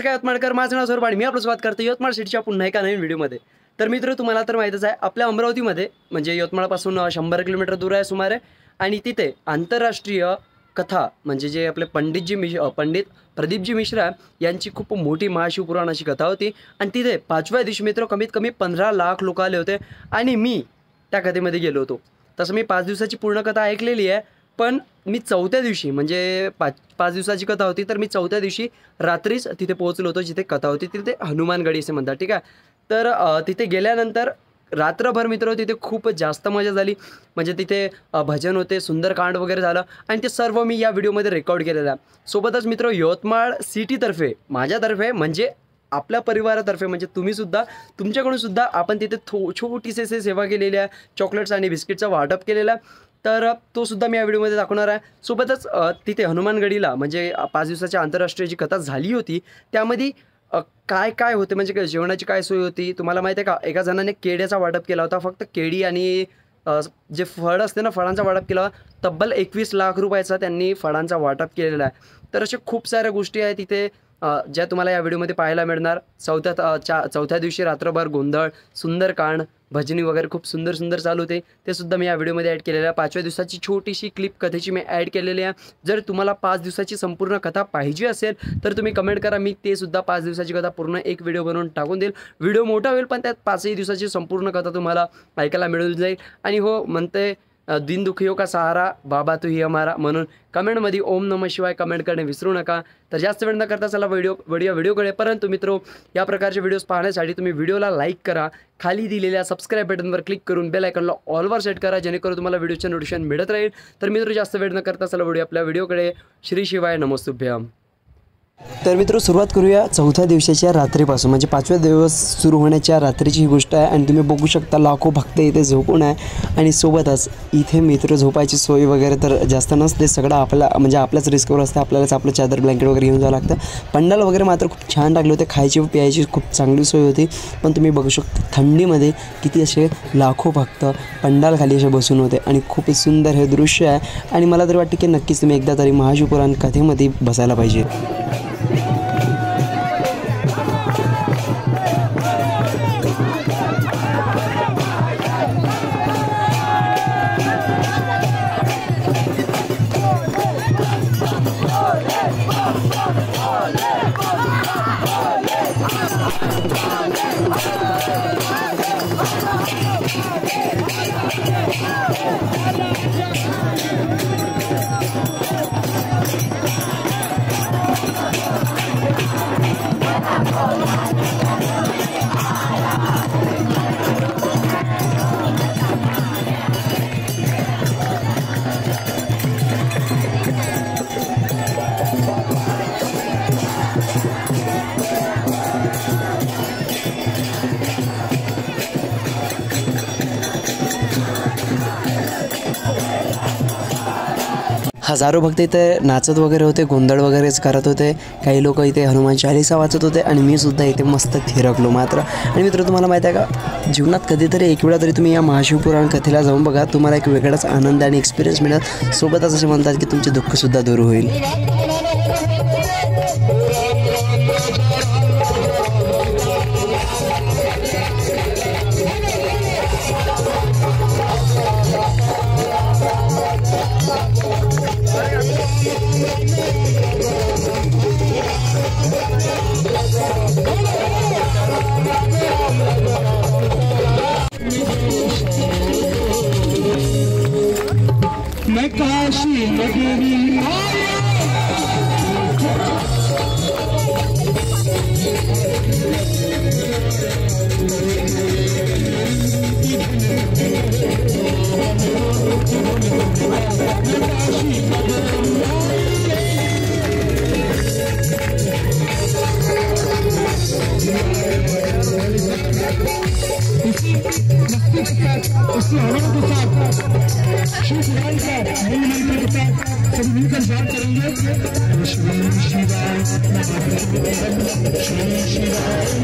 कसं काय यवतमाळकर, माझं नाव सौरभ आणि मी आपलं स्वागत करतो यवतमाळ सिटीच्या पुन्हा एका नवीन व्हिडिओमध्ये। तर मित्र, तुम्हाला तर माहितीच आहे आपल्या अमरावतीमध्ये म्हणजे यवतमाळपासून 100 किलोमीटर दूर आहे सुमारे, आणि तिथे आंतरराष्ट्रीय कथा म्हणजे जे आपले पंडित प्रदीपजी मिश्रा यांची खूप मोठी महाशिवपुराणाची कथा होती। आणि तिथे 5व्या दिवशी मित्र कमीत कमी 15 लाख लोक आले होते आणि मी त्या कथेमध्ये गेलो होतो। तसं मी 5 दिवसाची पूर्ण कथा ऐकलेली आहे, पण मी 4थ्या दिवशी म्हणजे 5 दिवसाची कथा होती, तर मी 4थ्या दिवशी रात्रीच तिथे पोहोचलो होतो जिथे कथा होती, तिथे हनुमानगडी असे म्हणतात, ठीक आहे। तर तिथे गेल्यानंतर रात्रभर मित्र तिथे खूप जास्त मजा झाली। म्हणजे तिथे भजन होते, सुंदरकांड वगैरे झालं आणि ते सर्व मी या व्हिडिओमध्ये रेकॉर्ड केलेलं आहे। सोबतच मित्र, यवतमाळ सिटीतर्फे माझ्यातर्फे म्हणजे आपल्या परिवारातर्फे म्हणजे तुम्हीसुद्धा तुमच्याकडून सुद्धा आपण तिथे छोटीशी सेवा केलेली आहे, चॉकलेट्स आणि बिस्किटचं वाटप केलेलं आहे, तर तो सुद्धा मी या व्हिडिओमध्ये दाखवणार आहे। सोबतच तिथे हनुमानगडीला म्हणजे 5 दिवसाच्या आंतरराष्ट्रीय जी कथा झाली होती त्यामध्ये काय काय होते म्हणजे जेवणाची काय सोय होती तुम्हाला माहिती आहे का? एका जणाने केळ्याचा वाटप केला होता, फक्त केळी आणि जे फळ असते ना फळांचा वाटप केला, तब्बल 21 लाख रुपयाचा त्यांनी फळांचा वाटप केलेला आहे। तर अशा खूप साऱ्या गोष्टी आहेत तिथे ज्या तुम्हाला या व्हिडिओमध्ये पाहायला मिळणार। चौथ्या दिवशी रात्रभर गोंधळ, सुंदरकांड, भजनी वगैरे खूप सुंदर चालू होते, ते सुद्धा मी या व्हिडिओमध्ये ॲड केलेलं आहे। 5व्या दिवसाची छोटीशी क्लिप कथेची मी ॲड केलेली आहे। जर तुम्हाला 5 दिवसाची संपूर्ण कथा पाहिजे असेल तर तुम्ही कमेंट करा, मी ते सुद्धा 5 दिवसाची कथा पूर्ण एक व्हिडिओ बनवून टाकून देईल। व्हिडिओ मोठा होईल पण त्यात 5ही दिवसाची संपूर्ण कथा तुम्हाला ऐकायला मिळून जाईल। आणि हो म्हणते दिन दुखियों का सहारा बाबा तू ही हमारा, म्हणून कमेंटमध्ये ओम नमः शिवाय कमेंट करणे विसरू नका। तर जास्त वेळ न करता चला व्हिडिओकडे। परंतु मित्रो, या प्रकारचे व्हिडिओज पाहण्यासाठी तुम्ही व्हिडिओला लाईक करा, खाली दिलेल्या सबस्क्राईब बटनवर क्लिक करून बेल आयकॉनला ऑलवर सेट करा, जेणेकरून तुम्हाला व्हिडिओचे नोटिफिकेशन मिळत राहील। तर मित्र, जास्त वेळ न करता चला आपल्या व्हिडिओकडे। श्री शिवाय नमोस्तुभ्यम। तर मित्र, सुरुवात करूया 4थ्या दिवसाच्या रात्रीपासून, म्हणजे 5व्या दिवस सुरू होण्याच्या रात्रीची ही गोष्ट आहे। आणि तुम्ही बघू शकता लाखो भक्त इथे झोपून आहे आणि सोबतच इथे मित्र झोपायची सोय वगैरे तर जास्त नसते, सगळं आपल्याच रिस्कवर असतं, आपल्यालाच आपलं चादर ब्लँकेट वगैरे घेऊन जावं लागतं। पंडाल वगैरे मात्र खूप छान टाकले होते, खायची व प्यायची खूप चांगली सोय होती। पण तुम्ही बघू शकता थंडीमध्ये किती असे लाखो भक्त पंडाल खाली असे बसून होते आणि खूप सुंदर हे दृश्य आहे। आणि मला तरी वाटतं की नक्कीच तुम्ही एकदा तरी महाशिवपुराण कथेमध्ये बसायला पाहिजे। हजारो भक्त इथे नाचत वगैरे होते, गोंधळ वगैरेच करत होते, काही लोक इथे हनुमान चालीसा वाचत होते आणि मी सुद्धा इथे मस्त थिरकलो मात्र। आणि मित्र, तुम्हाला माहिती आहे का, जीवनात कधीतरी एक वेळा तरी तुम्ही या महाशिवपुराण कथेला जाऊन बघा, तुम्हाला एक वेगळाच आनंद आणि एक्सपिरियन्स मिळत। सोबतच असे म्हणतात की तुमचे दुःखसुद्धा दूर होईल। मैं काशी नगरी उसके हवाओं के साथ शिव पुराण का मूल मंत्र के साथ सभी मिलकर जाप करेंगे। श्री शिवाय श्री शिवाय श्री शिवाय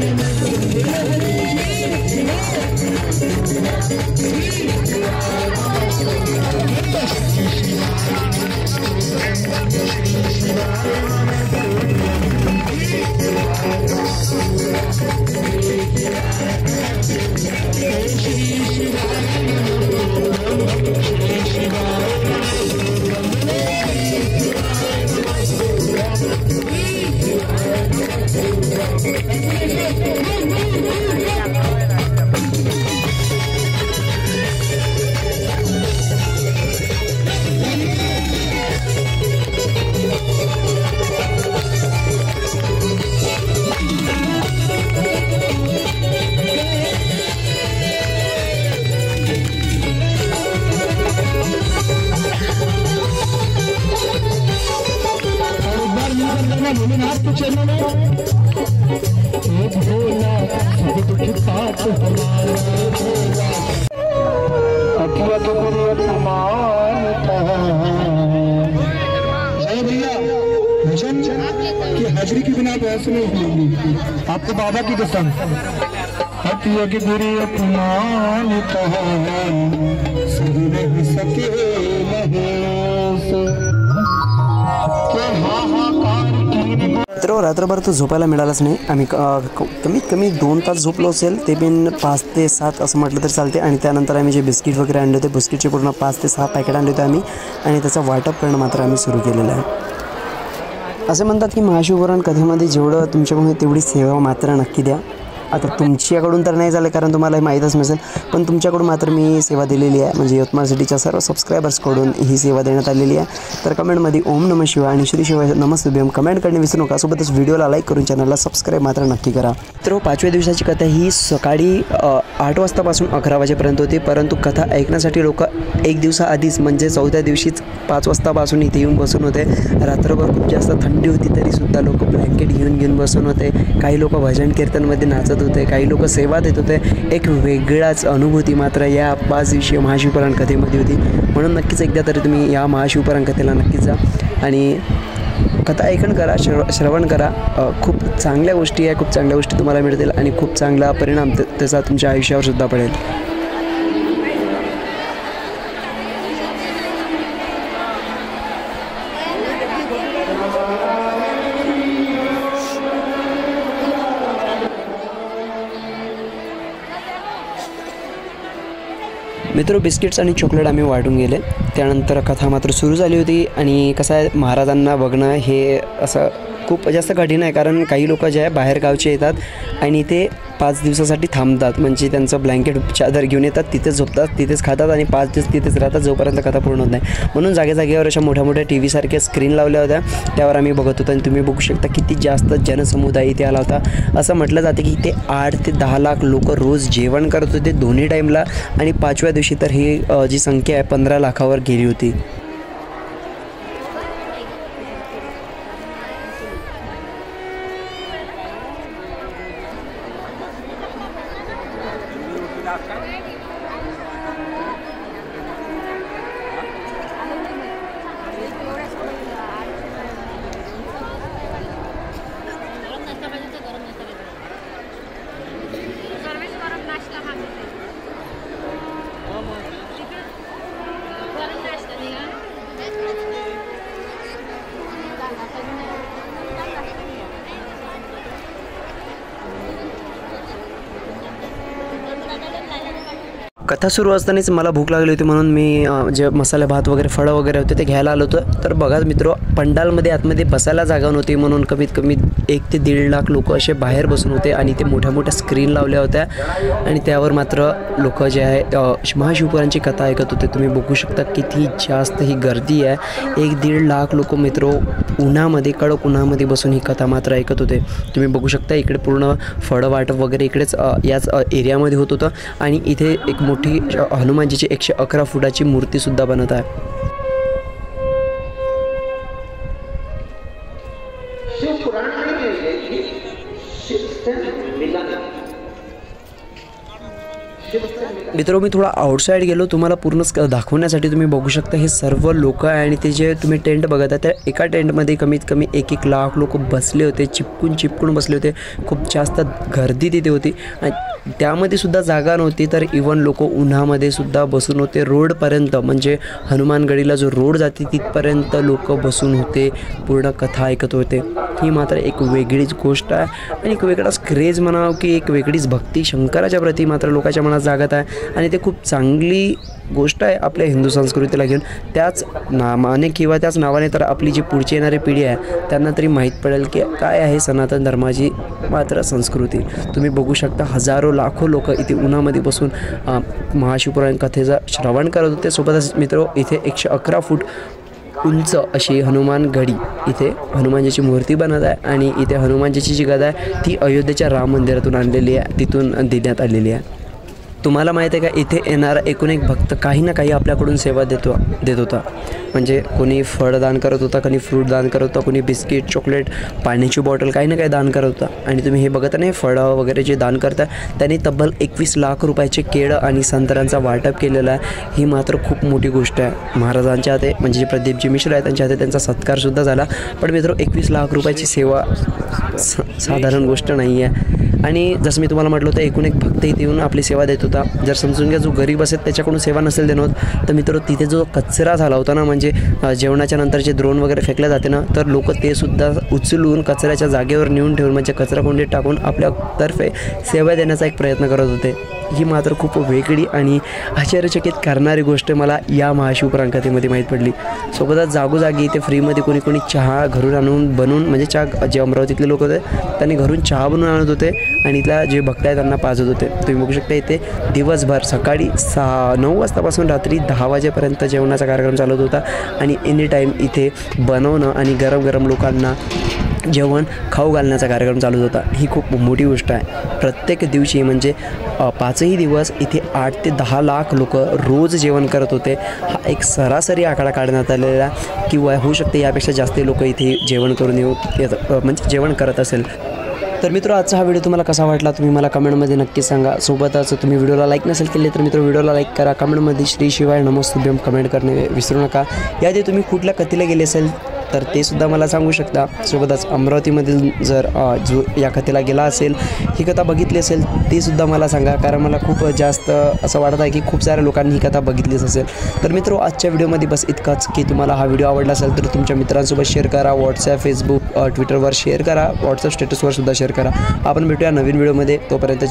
आपके चरणों में एक भोला सब दुख पाप हमारे भोला अखिया तो पूरी मानता जय भैया भजन की हाजिरी की बिना तो ऐसे नहीं होगी आपको बाबा की कसम हटिया की बुरी अपमानता सही नहीं सके मित्र रात्रभर तो झोपायला मिळालाच नाही. आम्ही कमीत कमी 2 तास झोपलो असेल, ते पण 5 ते 7 असं म्हटलं तरी चालते. आणि त्यानंतर आम्ही जे बिस्किट वगैरे आणले होते, बिस्किटचे पूर्ण 5 ते 6 पॅकेट आणले होते आम्ही, आणि त्याचं वाटप करणं मात्र आम्ही सुरू केलेलं आहे. असे म्हणतात की महाशिवपुराण कथेमध्ये जेवढं तुमच्याकडून तेवढी सेवा मात्र नक्की द्या. आता तुमच्याकडून तर नाही झालं कारण तुम्हाला माहीतच नसेल, पण तुमच्याकडून मात्र मी सेवा दिलेली आहे. म्हणजे यवतमाळ सिटीच्या सर्व सबस्क्रायबर्सकडून ही सेवा देण्यात आलेली आहे. तर कमेंटमध्ये ओम नमः शिवाय आणि श्री शिवाय नमस्तुभ्यम कमेंट करणे विसरू नका. सोबतच व्हिडिओला लाईक करून चॅनलला सबस्क्राईब मात्र नक्की करा. तर 5व्या दिवसाची कथा ही सकाळी 8 वाजतापासून 11 वाजेपर्यंत होती, परंतु कथा ऐकण्यासाठी लोक 1 दिवसाआधीच म्हणजे 4थ्या दिवशीच 5 वाजतापासून इथे येऊन बसून होते. रात्रभर खूप जास्त थंडी होती तरीसुद्धा लोक ब्लँकेट घेऊन बसून होते. काही लोक भजन कीर्तनमध्ये नाचत होते, काही लोक सेवा देत होते. एक वेगळाच अनुभूती मात्र या 5 दिवसीय महाशिवपुराण कथेमध्ये होती. म्हणून नक्कीच एकदा तरी तुम्ही या महाशिवपुराण कथेला नक्कीच जा आणि कथा ऐकन करा, श्रवण करा. खूप चांगल्या गोष्टी आहे, खूप चांगल्या गोष्टी तुम्हाला मिळतील आणि खूप चांगला परिणाम त्याचा तुमच्या आयुष्यावर सुद्धा पडेल. मित्र बिस्किट्स आणि चॉकलेट आम्ही वाटून गेले. त्यानंतर कथा मात्र सुरू झाली होती. आणि कसं आहे, महाराजांना बघणं हे असं खूप जास्त कठीण आहे, कारण काही लोक जे आहे बाहेर गावचे येतात आणि ते 5 दिवसासाठी थांबतात. म्हणजे त्यांचं ब्लँकेट चादर घेऊन येतात, तिथेच झोपतात, तिथेच खातात आणि 5 दिवस तिथेच राहतात जोपर्यंत कथा पूर्ण होत नाही. म्हणून जागेजागेवर अशा मोठ्या मोठ्या टी व्हीसारख्या स्क्रीन लावल्या होत्या, त्यावर आम्ही बघत होतो. आणि तुम्ही बघू शकता किती जास्त जनसमुदाय इथे आला होता. असं म्हटलं जाते की इथे 8 ते 10 लाख लोक रोज जेवण करत होते दोन्ही टाईमला. आणि 5व्या दिवशी तर ही जी संख्या आहे 15 लाखावर गेली होती. कथा सुरू असतानाच मला भूक लागली होती, म्हणून मी जे मसाले भात वगैरे फळं वगैरे होते ते घ्यायला आलो होतो. तर बघा मित्र, पंडालमध्ये आतमध्ये बसायला जागा नव्हती, म्हणून कमीत कमी 1 ते 1.5 लाख लोक असे बाहेर बसून होते. आणि ते मोठ्या मोठ्या स्क्रीन लावल्या होत्या आणि त्यावर मात्र लोक जे आहे महाशिवपुराणची कथा ऐकत होते. तुम्ही बघू शकता किती जास्त ही गर्दी आहे. 1-1.5 लाख लोक मित्र उन्हामध्ये, कडक उन्हामध्ये बसून ही कथा मात्र ऐकत होते. तुम्ही बघू शकता इकडे पूर्ण फळं वाटप वगैरे इकडेच याच एरियामध्ये होत होतं. आणि इथे एक मोठी हनुमानजीची 111 फुटाची मूर्तीसुद्धा बनत आहे. मित्र मी थोडा आउटसाईड गेलो तुम्हाला पूर्ण दाखवण्यासाठी. तुम्ही बघू शकता हे सर्व लोक आहे आणि ते जे तुम्ही टेंट बघत आहे त्या एका टेंटमध्ये कमीत कमी 1-1 लाख लोक बसले होते, चिपकून बसले होते. खूप जास्त गर्दी तिथे होती आणि त्यामध्ये सुद्धा जागा नव्हती. तर इवन लोक उन्हामध्ये सुद्धा बसून होते रोडपर्यंत, म्हणजे हनुमानगडीला जो रोड जाते तिथपर्यंत लोक बसून होते, पूर्ण कथा ऐकत होते. ही मात्र एक वेगळीच गोष्ट आहे आणि एक वेगळाच क्रेज म्हणावं की एक वेगळीच भक्ती शंकराच्या प्रती मात्र लोकांच्या मनात जागत आहे. आणि ते खूप चांगली गोष्ट आहे आपल्या हिंदू संस्कृतीला घेऊन. त्याच नामाने किंवा त्याच नावाने तर आपली जी पुढची येणारी पिढी आहे त्यांना तरी माहीत पडेल की काय आहे सनातन धर्माची मात्र संस्कृती. तुम्ही बघू शकता हजारो लाखो लोक इथे उन्हामध्ये बसून महाशिवपुराण कथेचं श्रवण करत होते. सोबतच मित्र इथे 111 फूट उंच अशी हनुमान गडी, इथे हनुमानजीची मूर्ती बनत आहे. आणि इथे हनुमानजीची जी गदा आहे ती अयोध्येच्या राम मंदिरातून आणलेली आहे, तिथून देण्यात आलेली आहे. तुम्हाला माहीत आहे का, इथे येणारा एकूण एक भक्त काही ना काही आपल्याकडून सेवा देत होता. म्हणजे कोणी फळ दान करत होता, कोणी फ्रूट दान करत होता, कोणी बिस्किट, चॉकलेट, पाण्याची बॉटल काही ना काही दान करत होता. आणि तुम्ही हे बघत नाही फळं वगैरे जे दान करता, त्यांनी तब्बल 21 लाख रुपयाचे केळं आणि संत्र्यांचा वाटप केलेला आहे. ही मात्र खूप मोठी गोष्ट आहे. महाराजांच्या हाते म्हणजे जे प्रदीपजी मिश्र आहे त्यांच्या हाते त्यांचा सत्कारसुद्धा झाला. पण मित्र 21 लाख रुपयाची सेवा साधारण गोष्ट नाही आहे. आणि जसं मी तुम्हाला म्हटलं होतं, एकूण एक भक्त इथे येऊन आपली सेवा देत होता. जर समजून घ्या जो गरीब असेल त्याच्याकडून सेवा नसेल देणं होत, तर मित्र तिथे जो कचरा झाला होता ना, म्हणजे जेवणाच्या नंतर जे द्रोण वगैरे फेकले जाते ना, तर लोक ते सुद्धा उचलून कचऱ्याच्या जागेवर नेऊन ठेवून म्हणजे कचरा कोंडीत टाकून आपल्यातर्फे सेवा देण्याचा एक प्रयत्न करत होते. ही मात्र खूप वेगळी आणि आश्चर्यचकित करणारी गोष्ट मला या महाशिवपुराण माहीत पडली. सोबतच जागोजागी इथे फ्रीमध्ये कोणी चहा घरून आणून बनवून म्हणजे चहा जे अमरावतीतले लोक होते त्यांनी घरून चहा बनवून आणत होते आणि इथला जे भक्त आहे त्यांना पाजत होते. तुम्ही बघू शकता इथे दिवसभर सकाळी 9 वाजतापासून रात्री 10 वाजेपर्यंत जेवणाचा कार्यक्रम चालत होता आणि एनी टाईम इथे बनवणं आणि गरम गरम लोकांना जेवण खाऊ घालण्याचा कार्यक्रम चालू होता. ही खूप मोठी गोष्ट आहे. प्रत्येक दिवशी म्हणजे 5ही दिवस इथे 8 ते 10 लाख लोक रोज जेवण करत होते. हा एक सरासरी आकडा काढण्यात आलेला किंवा होऊ शकते यापेक्षा जास्त लोक इथे जेवण करून म्हणजे जेवण करत असेल. तर मित्र आजचा हा व्हिडिओ तुम्हाला कसा वाटला तुम्ही मला कमेंटमध्ये नक्की सांगा. सोबतच तुम्ही व्हिडिओला लाईक नसेल केले तर मित्र व्हिडिओला लाईक करा. कमेंटमध्ये श्री शिवाय नमोस्तुभ्यम कमेंट करणे विसरू नका. याआधी तुम्ही कुठल्या कथेला गेले असेल तर ते सुद्धा मला सांगू शकता. सोबतच अमरावतीमधील जर जो या कथेला गेला असेल, ही कथा बघितली असेल ती सुद्धा मला सांगा, कारण मला खूप जास्त असं वाटत आहे की खूप साऱ्या लोकांनी ही कथा बघितलीच असेल. तर मित्र आजच्या व्हिडिओमध्ये बस इतकाच की तुम्हाला हा व्हिडिओ आवडला असेल तर तुमच्या मित्रांसोबत शेअर करा. व्हॉट्सॲप, फेसबुक, ट्विटरवर शेअर करा. व्हॉट्सअप स्टेटसवर सुद्धा शेअर करा. आपण भेटूया नवीन व्हिडिओमध्ये. तोपर्यंत